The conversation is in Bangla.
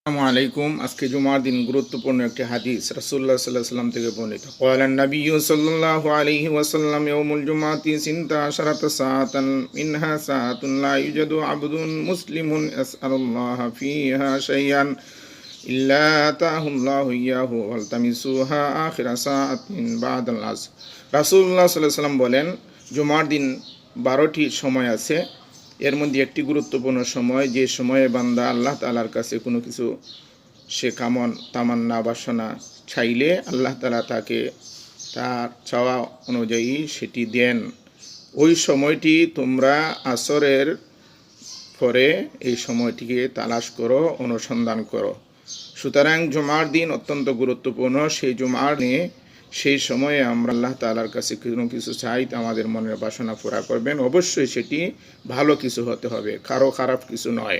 আসসালামু আলাইকুম। আজকে জুমার দিন গুরুত্বপূর্ণ একটি হাদিস রাসূলুল্লাহ সাল্লাল্লাহু আলাইহি ওয়াসাল্লাম থেকে বর্ণিত। ক্বালা নবিয়্যু সাল্লাল্লাহু আলাইহি ওয়াসাল্লাম ইয়াউমুল জুমআতি সিনতা আশারাতা সাআতান মিনহা সাআতুন লা ইউজাদু আবদুন মুসলিমুন ইয়াসআলুল্লাহা ফিহা শাইআন ইল্লা আতাহুল্লাহু ইয়্যাহু ওয়ালতামিসুহা আখিরা সাআতিন বা'দাল আসর। রাসূলুল্লাহ সাল্লাল্লাহু আলাইহি ওয়াসাল্লাম বলেন, জুমার দিন 12টি সময় আছে। এর মধ্যে একটি গুরুত্বপূর্ণ সময়, যে সময়ে বান্দা আল্লাহ তাআলার কাছে কোনো কিছু সে তামান্না বাসনা চাইলে আল্লাহ তাআলা তাকে তার চাওয়া অনুযায়ী সেটি দেন। ওই সময়টি তোমরা আসরের পরে এই সময়টিকে তালাশ করো, অনুসন্ধান করো। সুতরাং জুমার দিন অত্যন্ত গুরুত্বপূর্ণ। সেই জুমার দিনে সেই সময়ে আমরা আল্লাহ তাআলার কাছে কোনো কিছু চাই, আমাদের মনের বাসনা পুরা করবেন। অবশ্যই সেটি ভালো কিছু হতে হবে, কারো খারাপ কিছু নয়।